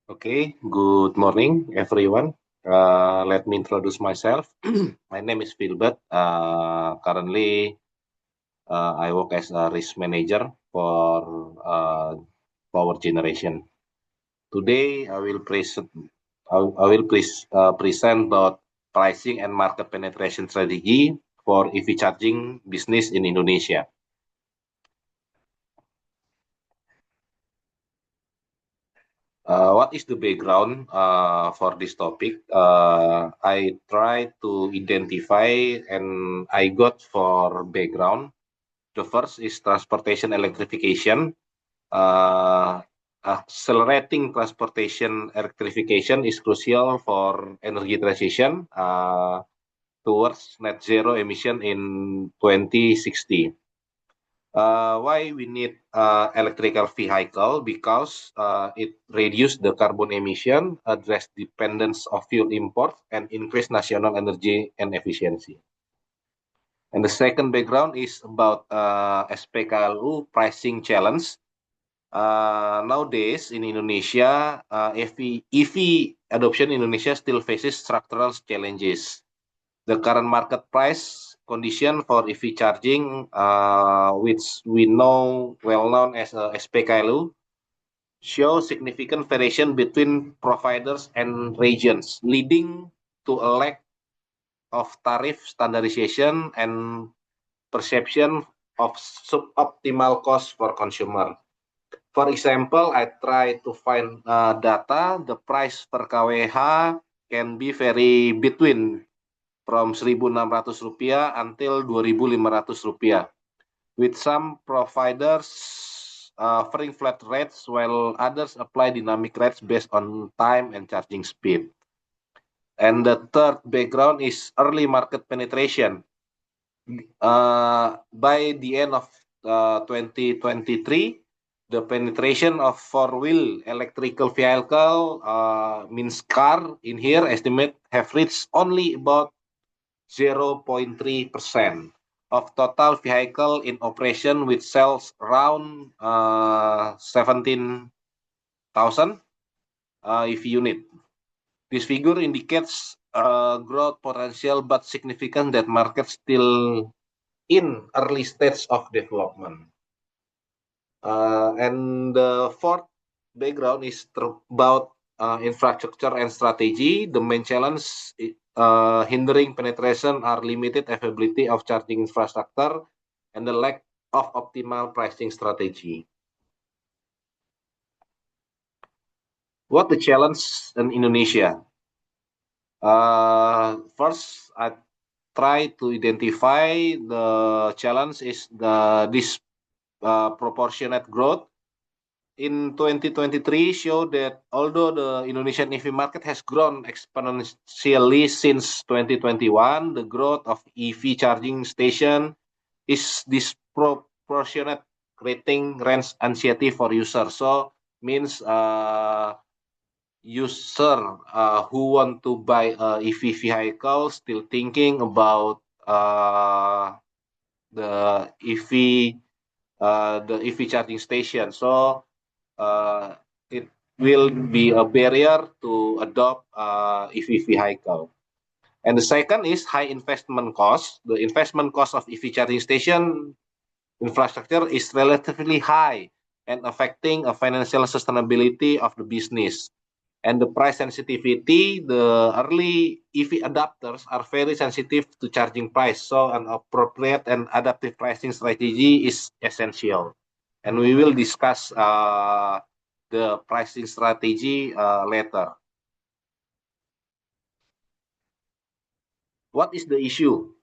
Okay, good morning, everyone. Let me introduce myself. My name is Philbert. Currently, I work as a risk manager for power generation. Today, I will present about pricing and market penetration strategy for EV charging business in Indonesia. What is the background for this topic? I try to identify and I got for background. The first is transportation electrification. Uh, Accelerating transportation electrification is crucial for energy transition towards net zero emission in 2060. Why we need electrical vehicle? Because it reduce the carbon emission, address dependence of fuel import, and increase national energy and efficiency. And the second background is about SPKLU pricing challenge. Nowadays in Indonesia, EV adoption in Indonesia still faces structural challenges. The current market price condition for EV charging, which we know well known as SPKLU, show significant variation between providers and regions, leading to a lack of tariff standardization and perception of suboptimal cost for consumer. For example, I try to find data, the price per kWh can be vary between from Rp1.600 until Rp2.500, with some providers offering flat rates while others apply dynamic rates based on time and charging speed. And the third background is early market penetration. By the end of 2023, the penetration of four-wheel electrical vehicle means car in here estimate have reached only about 0.3% of total vehicle in operation, which sells around 17,000 EV unit. This figure indicates growth potential but significant that market still in early stage of development. And the fourth background is about infrastructure and strategy. The main challenge hindering penetration are limited availability of charging infrastructure and the lack of optimal pricing strategy. What the challenge in Indonesia? First, I try to identify the challenge is the disproportionate growth in 2023 show that although the Indonesian EV market has grown exponentially since 2021, the growth of EV charging station is disproportionate, creating range anxiety for users. So means user who want to buy a EV vehicle still thinking about the EV charging station. So it will be a barrier to adopt EV vehicle. And the second is high investment cost. The investment cost of EV charging station infrastructure is relatively high and affecting a financial sustainability of the business. And the price sensitivity, the early EV adapters are very sensitive to charging price. So an appropriate and adaptive pricing strategy is essential. And we will discuss the pricing strategy later. What is the issue?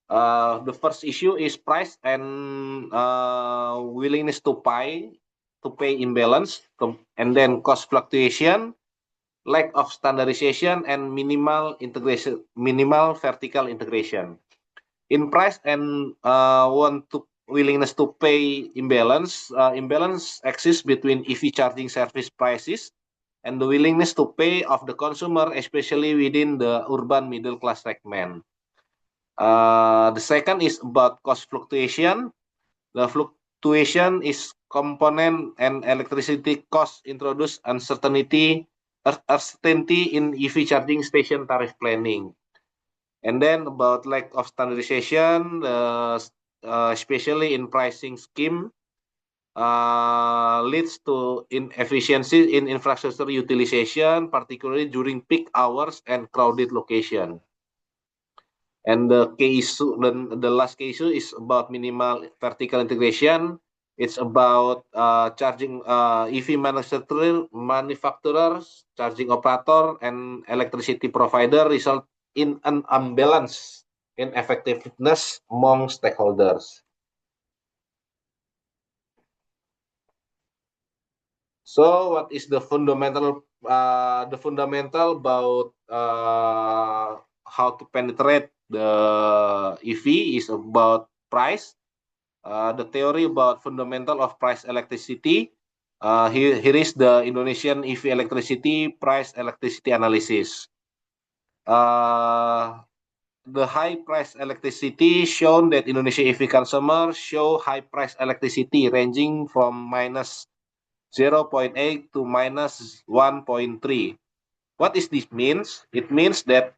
The first issue is price and willingness to pay imbalance, and then cost fluctuation, lack of standardization, and minimal vertical integration. In price and willingness to pay imbalance exists between EV charging service prices and the willingness to pay of the consumer, especially within the urban middle class segment. The second is about cost fluctuation. The fluctuation is component and electricity cost introduce uncertainty uncertainty in EV charging station tariff planning. And then about lack of standardization, especially in pricing scheme, leads to inefficiency in infrastructure utilization, particularly during peak hours and crowded location. And the last key issue is about minimal vertical integration. It's about charging EV manufacturers, charging operator, and electricity provider result in an imbalance in effectiveness among stakeholders. So, what is the fundamental? The fundamental about how to penetrate the EV is about price. The theory about fundamental of price electricity. Here is the Indonesian EV electricity price electricity analysis. The high price electricity shown that Indonesia EV consumers show high price electricity ranging from minus 0.8 to minus 1.3. What is this means? It means that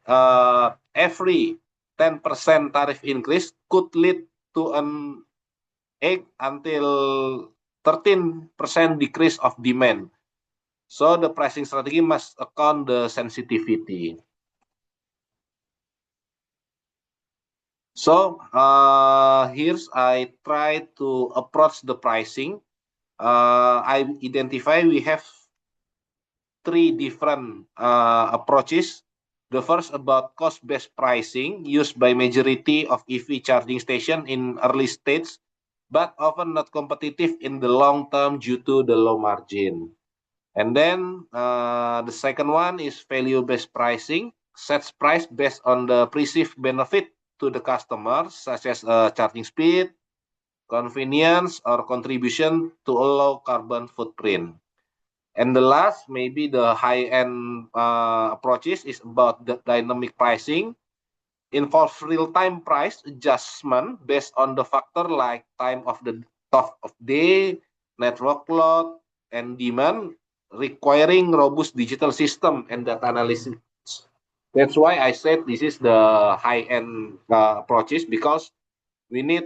every 10% tariff increase could lead to an 8 until 13% decrease of demand. So the pricing strategy must account the sensitivity. So here's I try to approach the pricing. I identify we have three different approaches. The first about cost-based pricing used by majority of EV charging station in early stage, but often not competitive in the long term due to the low margin. And then the second one is value-based pricing, sets price based on the perceived benefit to the customer, such as charging speed, convenience, or contribution to a low carbon footprint. And the last, maybe the high-end approaches is about the dynamic pricing, involves real-time price adjustment based on the factor like time of the day, network load, and demand, requiring robust digital system and data analysis. That's why I said this is the high-end approaches, because we need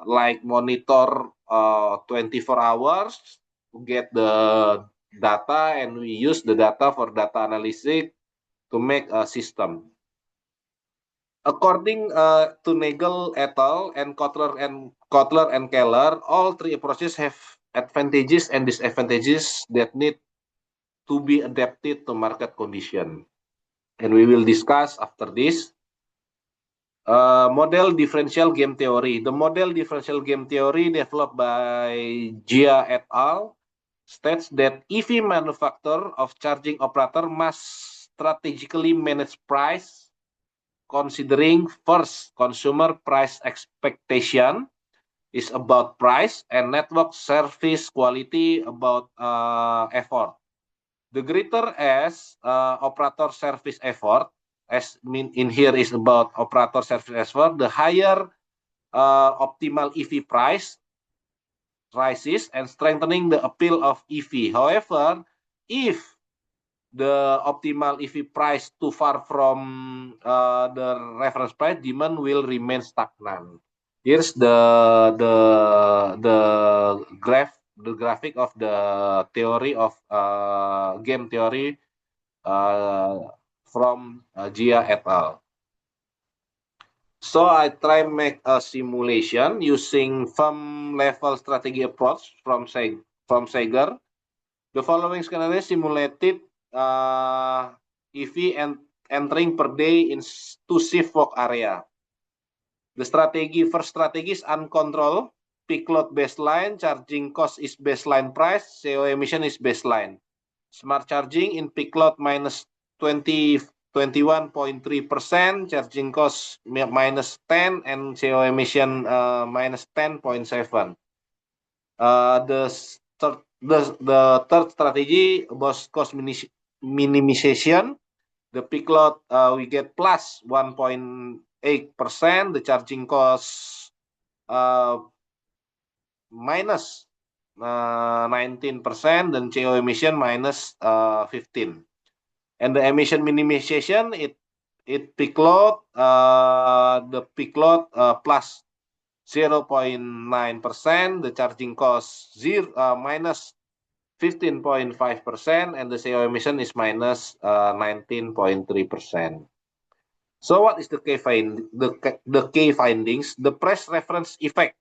like monitor 24 hours to get the data, and we use the data for data analysis to make a system. According to Nagel et al. And Kotler and Keller, all three approaches have advantages and disadvantages that need to be adapted to market condition. And we will discuss after this. Model differential game theory. The model differential game theory developed by Jia et al. States that EV manufacturer of charging operator must strategically manage price, considering first consumer price expectation is about price, and network service quality about effort. The greater as operator service effort, as mean in here is about operator service effort, the higher optimal EV price rises and strengthening the appeal of EV. However, if the optimal EV price too far from the reference price, demand will remain stagnant. Here's the graphic of the theory of game theory from Jia et al. So I try make a simulation using firm level strategy approach from Sager. The following scenario simulated EV entering per day in two shift work area. The first strategy is uncontrolled. Peak load baseline, charging cost is baseline price, CO emission is baseline. Smart charging in peak load minus 21.3%, charging cost minus 10, and CO emission minus 10.7. The third strategy was cost minimization. The peak load we get plus 1.8%, the charging cost minus 19%, then CO emission minus 15. And the emission minimization, it peak load, the peak load plus 0.9%, the charging cost minus 15.5%, and the CO emission is minus 19.3%. So what is the key findings? The price reference effect.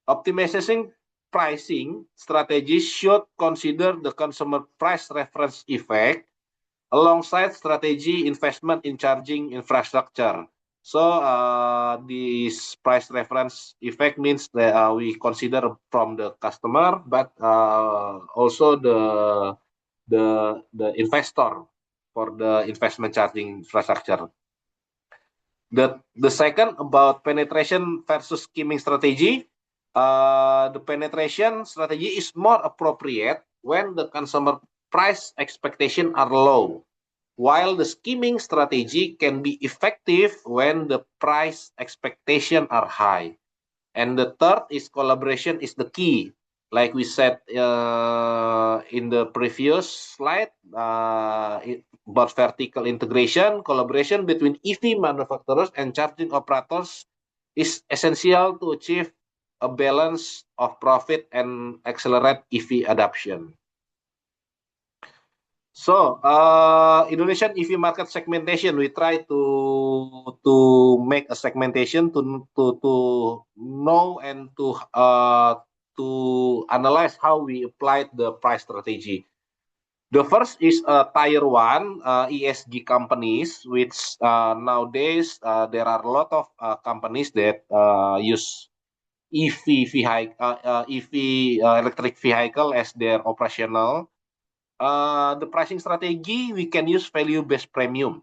Optimizing pricing strategies should consider the consumer price reference effect alongside strategy investment in charging infrastructure. So this price reference effect means that we consider from the customer, but also the investor for the investment charging infrastructure. The second about penetration versus skimming strategy. The penetration strategy is more appropriate when the consumer price expectation are low, while the skimming strategy can be effective when the price expectation are high. And the third is collaboration is the key. Like we said in the previous slide, about vertical integration, collaboration between EV manufacturers and charging operators is essential to achieve a balance of profit and accelerate EV adoption. So, Indonesian EV market segmentation, we try to make a segmentation to know and to analyze how we applied the price strategy. The first is tier one ESG companies, which nowadays there are a lot of companies that use EV electric vehicle as their operational. The pricing strategy, we can use value-based premium.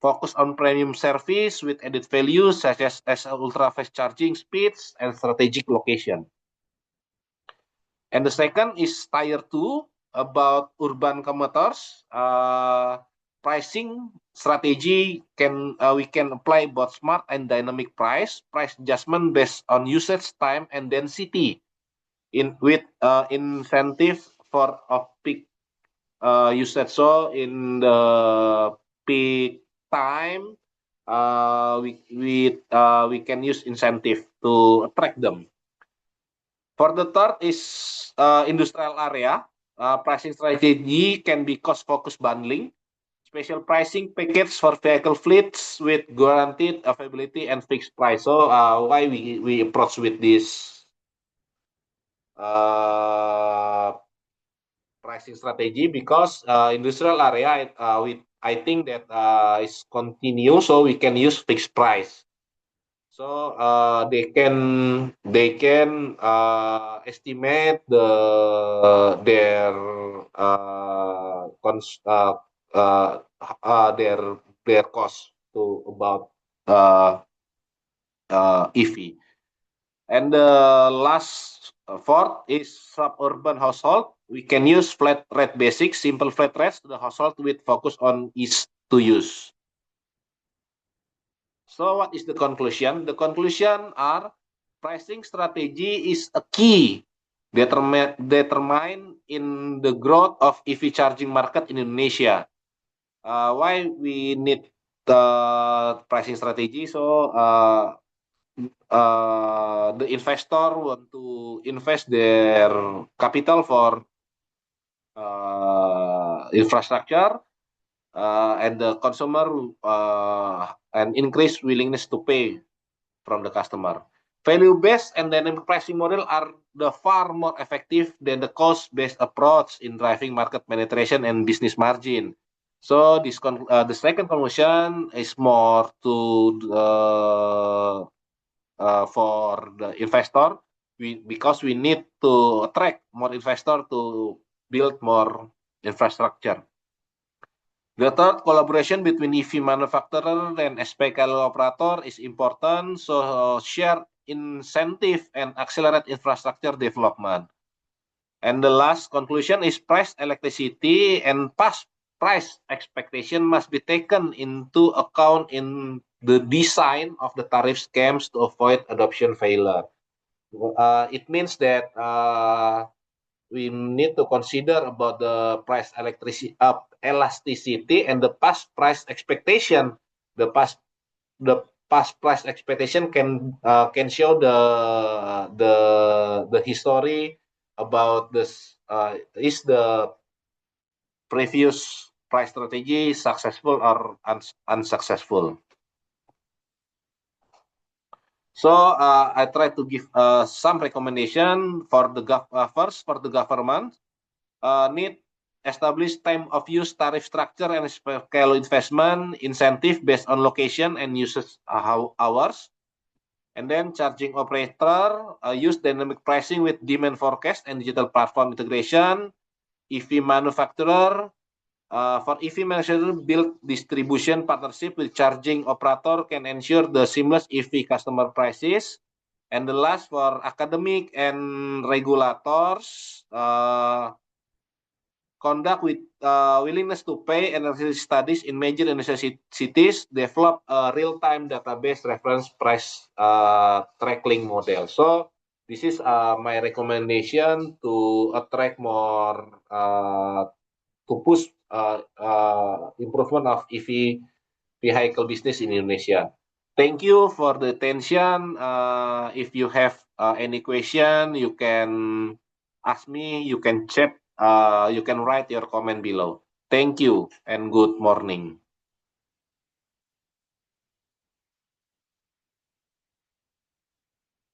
Focus on premium service with added value such as ultra-fast charging speeds and strategic location. And the second is tier 2, about urban commuters. Pricing strategy we can apply both smart and dynamic price adjustment based on usage time and density with incentive for off-peak usage. So in the peak time, we can use incentive to attract them. For the third is industrial area. Pricing strategy can be cost-focused bundling, special pricing package for vehicle fleets with guaranteed availability and fixed price. So why we approach with this pricing strategy? Because industrial area, I think that is continue, so we can use fixed price. So they can estimate their cost to about EV. And the last fourth is suburban household. We can use flat rate basic, simple flat rates to the household with focus on ease to use. So what is the conclusion? The conclusion are pricing strategy is a key determine in the growth of EV charging market in Indonesia. Why we need the pricing strategy? So the investor want to invest their capital for infrastructure, and the consumer and increased willingness to pay from the customer. Value-based and dynamic pricing model are the far more effective than the cost-based approach in driving market penetration and business margin. So this the second conclusion is more to for the investor, because we need to attract more investor to build more infrastructure. The third, collaboration between EV manufacturer and SPKL operator is important, so share incentive and accelerate infrastructure development. And the last conclusion is price elasticity and past price expectation must be taken into account in the design of the tariff schemes to avoid adoption failure. It means that we need to consider about the price elasticity and the past price expectation. The past price expectation can show the history about this is the previous price strategy successful or unsuccessful. So I try to give some recommendation for the first for the government need establish time of use tariff structure and scale investment incentive based on location and usage hours. And then charging operator use dynamic pricing with demand forecast and digital platform integration. EV manufacturer for EV manufacturer build distribution partnership with charging operator can ensure the seamless EV customer prices. And the last for academic and regulators conduct with willingness to pay energy studies in major cities, develop a real-time database reference price tracking model. So this is my recommendation to attract more, to push improvement of EV vehicle business in Indonesia. Thank you for the attention. If you have any question, you can ask me, you can chat, you can write your comment below. Thank you and good morning.